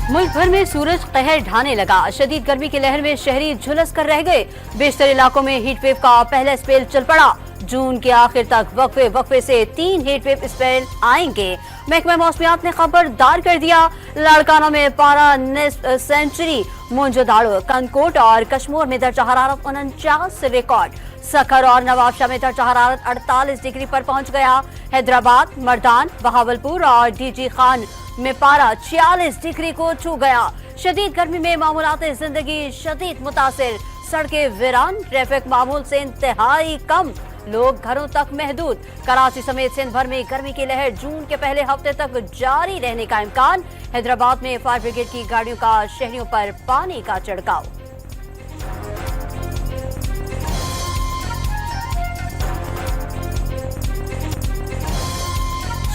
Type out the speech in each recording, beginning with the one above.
मुल्क भर में सूरज कहर ढाने लगा। शदीद गर्मी की लहर में शहरी झुलस कर रह गए। बेशतर इलाकों में हीट वेव का पहला स्पेल चल पड़ा। जून के आखिर तक वक्फे से 3 हीट वेव स्पेल आएंगे। महकमा मौसमियात ने खबरदार कर दिया। लाड़काना में पारा सेंचुरी, मोंजोदाड़ो, कनकोट और कश्मीर में दर्जा हरारत 49 से रिकॉर्ड। सखर और नवाबशाह में दर्जा हरारत 48 डिग्री पर पहुंच गया। हैदराबाद, मर्दान, बहावलपुर और डीजी खान में पारा 46 डिग्री को छू गया। शदीद गर्मी में मामूलाते जिंदगी शदीद मुतासिर। सड़कें वीरान, ट्रैफिक मामूल से इंतहाई कम, लोग घरों तक महदूद। कराची समेत सिंध भर में गर्मी की लहर जून के पहले हफ्ते तक जारी रहने का इम्कान। हैदराबाद में फायर ब्रिगेड की गाड़ियों का शहरियों पर पानी का छिड़काव।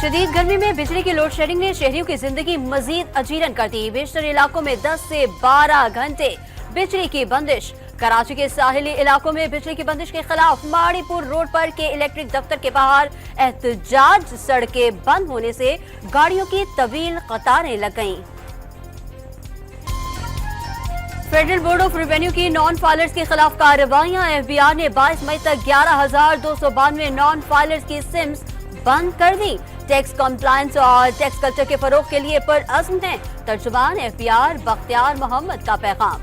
शदीद गर्मी में बिजली की लोड शेडिंग ने शहरियों की जिंदगी मजीद अजीरन कर दी। बेशतर इलाकों में 10 से 12 घंटे बिजली की बंदिश। कराची के साहिली इलाकों में बिजली की बंदिश के खिलाफ माड़ीपुर रोड पर के इलेक्ट्रिक दफ्तर के बाहर एहतजाज। सड़कें बंद होने से गाड़ियों की तवील कतारें लग गईं। फेडरल बोर्ड ऑफ रेवेन्यू की नॉन फाइलर्स के खिलाफ कार्रवाइयां। एफबीआर ने 22 मई तक 11,292 नॉन फाइलर्स की सिम्स बंद कर दी। टैक्स कम्प्लायंस और टैक्स कल्चर के फरोग के लिए पुरअज़्म है। तर्जुमान एफबीआर बख्तियार मोहम्मद का पैगाम।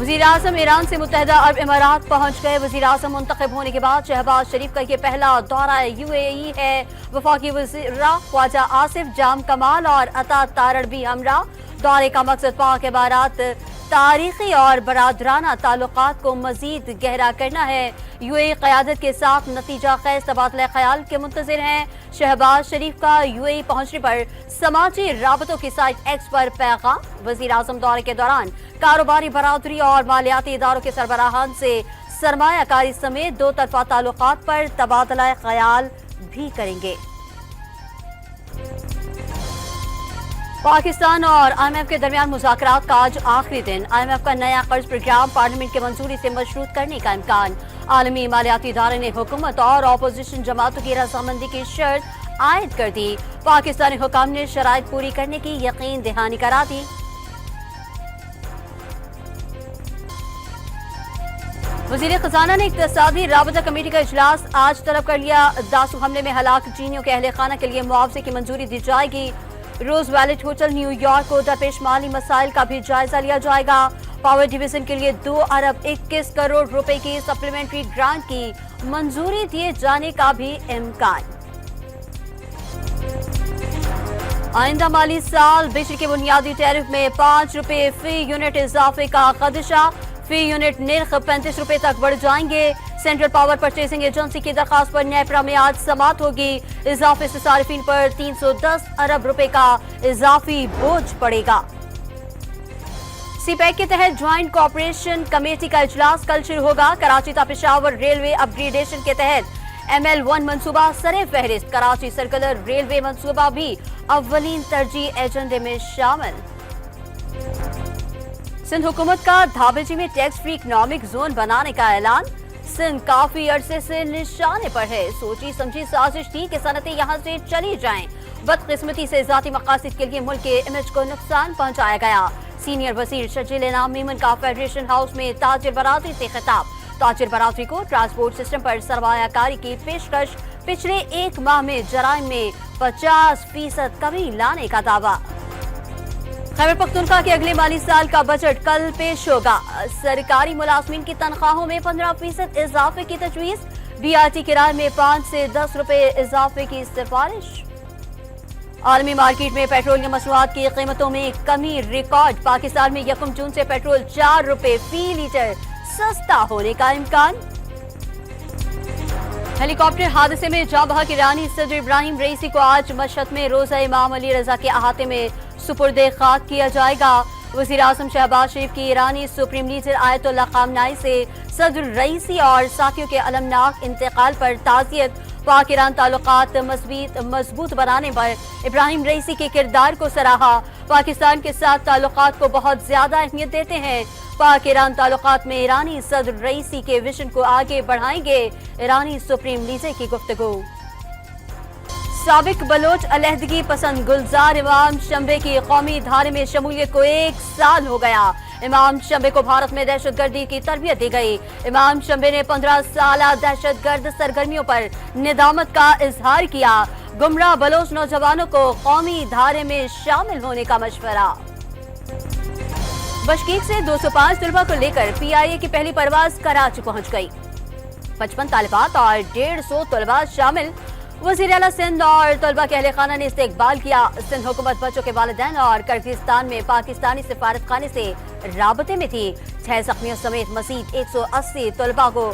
वज़ीर-ए-आज़म ईरान से मुत्तहिदा अरब इमारात पहुंच गए। वज़ीर-ए-आज़म मुंतखब होने के बाद शहबाज शरीफ का ये पहला दौरा यूएई है। वफाकी वज़ीरा ख्वाजा आसिफ जाम कमाल और अता तारड़ भी हमरा। दौरे का मकसद पाक इमारात तारीखी और बरादराना ताल्लुकात को मजीद गहरा करना है। यूएई क़यादत के साथ नतीजा खैज तबादला ख्याल के मुंतज़िर हैं। शहबाज शरीफ का यूएई पहुंचने पर समाजी राबतों की साइट एक्स पर पैगाम। वज़ीर-ए-आज़म दौरे के दौरान कारोबारी बरादरी और मालियाती इदारों के सरबराहान से सरमायाकारी समेत 2 तरफा ताल्लुकात पर तबादला ख्याल भी करेंगे। पाकिस्तान और IMF के दरमियान मुज़ाकरात का आज आखिरी दिन। IMF का नया कर्ज प्रोग्राम पार्लियामेंट की मंजूरी से मशरूत करने का इम्कान। आलमी मालियाती इदारे ने हुकूमत और अपोजिशन जमातों की रजामंदी की शर्त आयद कर दी। पाकिस्तानी हुकाम ने शराइत पूरी करने की यकीन दहानी करा दी। वज़ीर खजाना ने इक़्तिसादी राबता कमेटी का इजलास आज तलब कर लिया। दासू हमले में हलाक चीनियों के अहले खाना के लिए मुआवजे की मंजूरी दी जाएगी। रोज वैलेट होटल न्यूयॉर्क को दरपेश माली मसाइल का भी जायजा लिया जाएगा। पावर डिवीजन के लिए 2 अरब 21 करोड़ रुपए की सप्लीमेंट्री ग्रांट की मंजूरी दिए जाने का भी इम्कान। आइंदा माली साल बिजली के बुनियादी टैरिफ में 5 रुपए फी यूनिट इजाफे का खदशा। फी यूनिट निर्ख 35 रुपए तक बढ़ जाएंगे। सेंट्रल पावर परचेजिंग एजेंसी की दरखास्त पर नेपरा में आज समाअत होगी। इजाफे से सार्फिन पर 310 अरब रुपए का इजाफी बोझ पड़ेगा। सीपैक के तहत ज्वाइंट कोऑपरेशन कमेटी का इजलास कल शुरू होगा। कराची ता पेशावर रेलवे अपग्रेडेशन के तहत ML1 मंसूबा सरे फहरिस्त। कराची सर्कुलर रेलवे मंसूबा भी अव्वलीन तरजीह एजेंडे में शामिल। सिंध हुकूमत का धाबेची में टैक्स फ्री इकोनॉमिक जोन बनाने का ऐलान। सिंध काफी अरसे से निशाने पर है। सोची समझी साजिश थी कि सनतें यहाँ से चली जाएं। बदकिस्मती से जाती मकासद के लिए मुल्क के इमेज को नुकसान पहुंचाया गया। सीनियर वजीर शजील इनाम मीमन का फेडरेशन हाउस में ताजिर बरादरी से खिताब। ताजिर बरादरी को ट्रांसपोर्ट सिस्टम पर सरमायाकारी की पेशकश। पिछले 1 माह में जराइम में 50% कमी लाने का दावा। खैबर पख्तूनख्वा के अगले माली साल का बजट कल पेश होगा। सरकारी मुलाजमीन की तनख्वाहों में 15% इजाफे की तजवीज। BRT किराए में 5 से 10 रुपए इजाफे की सिफारिश। आलमी मार्केट में पेट्रोलियम मसनूआत की कीमतों में कमी रिकॉर्ड। पाकिस्तान में 1 जून से पेट्रोल 4 रुपए फी लीटर सस्ता होने का इम्कान। हेलीकॉप्टर हादसे में जाँ बहक ईरानी सदर इब्राहिम रईसी को आज मशहद में रोजा इमाम अली रजा के अहाते में सुपुर्दे खाक किया जाएगा। वज़ीर-ए-आज़म शहबाज शरीफ की ईरानी सुप्रीम लीडर आयतुल्लाह खामनाई से सदर रईसी और साथियों के अलमनाक इंतकाल पर ताज़ियत। पाक ईरान ताल्लुकात मजबूत बनाने पर इब्राहिम रईसी के किरदार को सराहा। पाकिस्तान के साथ ताल्लुकात को बहुत ज्यादा अहमियत देते हैं। पाक ईरान ताल्लुकात में ईरानी सदर रईसी के विजन को आगे बढ़ाएंगे। ईरानी सुप्रीम लीडर की गुफ्तगू। साबिक बलोच अलहदगी पसंद गुलजार इमाम शंबे की कौमी धारे में शमूलियत को 1 साल हो गया। इमाम शंबे को भारत में दहशतगर्दी की तरबियत दी गई। इमाम शंबे ने 15 साल दहशतगर्द सरगर्मियों पर निदामत का इजहार किया। गुमराह बलोच नौजवानों को कौमी धारे में शामिल होने का मशवरा। बशकीक से 205 तलबा को लेकर PIA की पहली परवाज कराची पहुंच गई। 55 तालिबात और 150 तलबा शामिल। वज़ीर आला सिंध और तलबा के अहले खाना ने इस्तकबाल किया। सिंध हुकूमत बच्चों के वालिदैन और किर्गिस्तान में पाकिस्तानी सिफारत खाने से राबते में थी। 6 जख्मियों समेत मज़ीद 180 तलबा को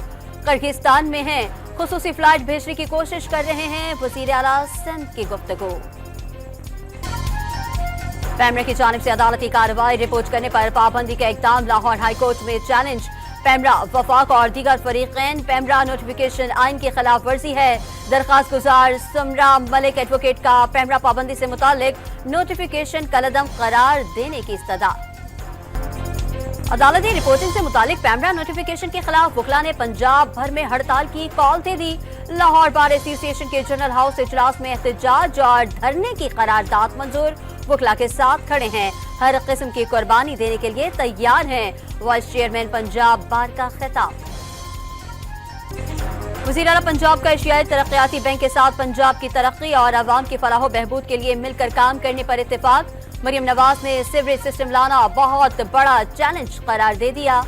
किर्गिस्तान में हैं। खुसूसी फ्लाइट भेजने की कोशिश कर रहे हैं वज़ीर आला सिंध की गुफ्तगू। पैमरा की जानिब से अदालती कार्रवाई रिपोर्ट करने पर पाबंदी का इक़दाम। लाहौर हाई कोर्ट में चैलेंज। पैमरा वफाक और दीगर फरीक़ैन पैमरा नोटिफिकेशन आइन की खिलाफ वर्जी है। दरखास्त गुजार समरा मलिक एडवोकेट का पैमरा पाबंदी से मुतालिक नोटिफिकेशन कलअदम करार देने की इस्तदा। अदालती रिपोर्टिंग से मुतालिक पैमरा नोटिफिकेशन के खिलाफ वकला ने पंजाब भर में हड़ताल की कॉल दे दी। लाहौर बार एसोसिएशन के जनरल हाउस इजलास में एहतजाज और धरने की करारदाद मंजूर। वकला के साथ खड़े हैं, हर किस्म की कुर्बानी देने के लिए तैयार हैं। वाइस चेयरमैन पंजाब बार का खिताब। वज़ीर आला पंजाब का एशियाई तरक्याती बैंक के साथ पंजाब की तरक्की और आवाम की फलाह बहबूद के लिए मिलकर काम करने पर इत्तेफाक। मरियम नवाज ने सीवरेज सिस्टम लाना बहुत बड़ा चैलेंज करार दे दिया।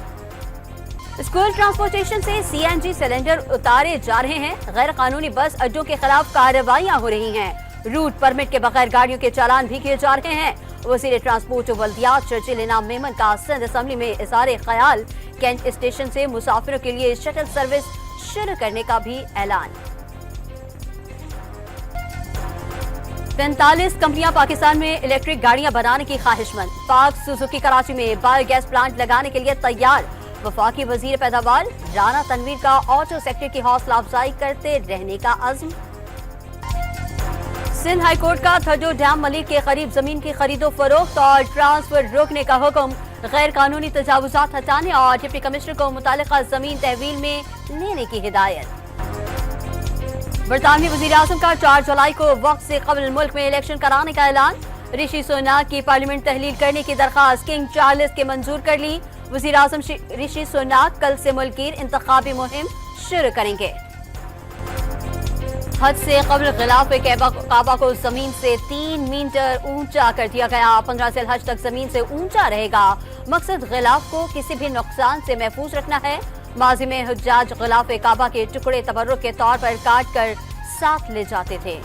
स्कूल ट्रांसपोर्टेशन से CNG सिलेंडर उतारे जा रहे हैं। गैर कानूनी बस अड्डों के खिलाफ कार्रवाइयां हो रही हैं। रूट परमिट के बगैर गाड़ियों के चालान भी किए जा रहे हैं। वज़ीर ट्रांसपोर्ट वल्दियात चर्चिल इनाम मेमन का सिंध असम्बली में इज़हार ख्याल। कैंट स्टेशन से मुसाफिरों के लिए शटल सर्विस शुरू करने का भी ऐलान। 45 कंपनियां पाकिस्तान में इलेक्ट्रिक गाड़ियां बनाने की ख्वाहिशमंद। पाक सुजुकी कराची में बायोगैस प्लांट लगाने के लिए तैयार। वफाकी वजीर पैदावार राना तनवीर का ऑटो सेक्टर की हौसला अफजाई करते रहने का अज़्म। सिंध हाई कोर्ट का थड्डो डैम मलिक के करीब जमीन की खरीदो फरोख्त और ट्रांसफर रोकने का हुक्म। गैर कानूनी तजावुजात हटाने और डिप्टी कमिश्नर को मुतालिका जमीन तहवील में लेने की हिदायत। बरतानवी वज़ीर आज़म का 4 जुलाई को वक्त से कबल मुल्क में इलेक्शन कराने का ऐलान। ऋषि सुनाक की पार्लियामेंट तहलील करने की दरखास्त किंग चार्ल्स के मंजूर कर ली। वज़ीर आज़म ऋषि सुनाक कल से मुल्की इंतखाबी मुहिम शुरू करेंगे। हद से कबल गिलाफ काबा को जमीन से 3 मीटर ऊंचा कर दिया गया। 15 से हज तक जमीन से ऊंचा रहेगा। मकसद गिलाफ को किसी भी नुकसान से महफूज रखना है। माजी में हुज्जाज गिलाफ काबा के टुकड़े तबर्रुक के तौर पर काट कर साथ ले जाते थे।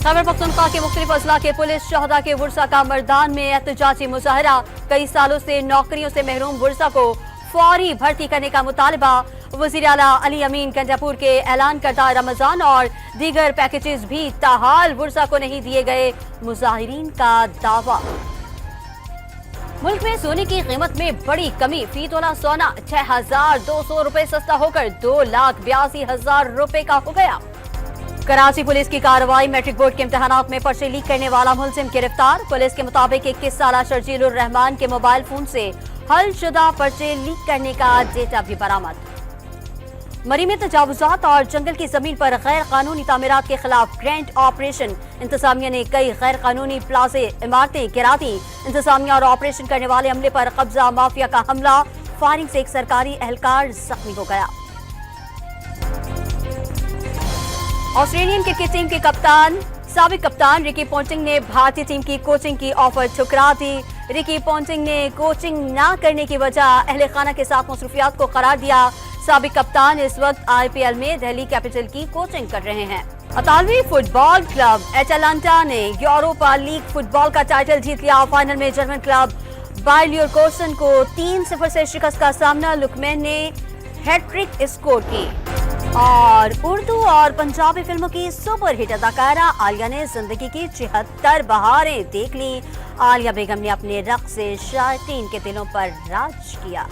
खैबर पख्तूनख्वा के मुख्तलिफ अजला के पुलिस शहदा के वर्सा का मर्दान में एहतजाजी मुजाहरा। कई सालों से नौकरियों से महरूम वर्सा को फौरी भर्ती करने का मुतालबा। वज़ीर आला अली अमीन कंजापुर के ऐलान करदा रमजान और दीगर पैकेजेस भी ताहाल वर्सा को नहीं दिए गए, मुजाहिरीन का दावा। मुल्क में सोने की कीमत में बड़ी कमी। फी तोला सोना 6,200 रुपए सस्ता होकर 2,82,000 रुपए का हो गया। कराची पुलिस की कार्रवाई। मैट्रिक बोर्ड के इम्तिहानात में पर्चे लीक करने वाला मुलजिम गिरफ्तार। पुलिस के मुताबिक 21 साला शर्जीलुर रहमान के मोबाइल फोन से हल शुदा पर्चे लीक करने का डेटा भी बरामद। मरी में तजावुजात और जंगल की जमीन पर गैर कानूनी तामीरात के खिलाफ ग्रैंड ऑपरेशन। इंतजामिया ने कई गैर कानूनी प्लाजे इमारतें गिरा दी। इंतजामिया और ऑपरेशन करने वाले अमले पर कब्जा माफिया का हमला। फायरिंग से एक सरकारी एहलकार जख्मी हो गया। ऑस्ट्रेलियन क्रिकेट टीम के कप्तान साबिक कप्तान रिकी पोंटिंग ने भारतीय टीम की कोचिंग की ऑफर ठुकरा दी। रिकी पोंटिंग ने कोचिंग न करने की वजह अहले खाना के साथ मसरूफियात को करार दिया। साबिक कप्तान इस वक्त IPL में दिल्ली कैपिटल की कोचिंग कर रहे हैं। इतालवी फुटबॉल क्लब एटालांटा ने यूरोपा लीग फुटबॉल का टाइटल जीत लिया। फाइनल में जर्मन क्लब बायर लीवरकुसन को 3-0 से शिकस्त का सामना। लुकमैन ने हैट्रिक स्कोर की। और उर्दू और पंजाबी फिल्मों की सुपरहिट अदाकारा आलिया ने जिंदगी की 76 बहारें देख ली। आलिया बेगम ने अपने रक़्स से शायकीन के दिलों पर राज किया।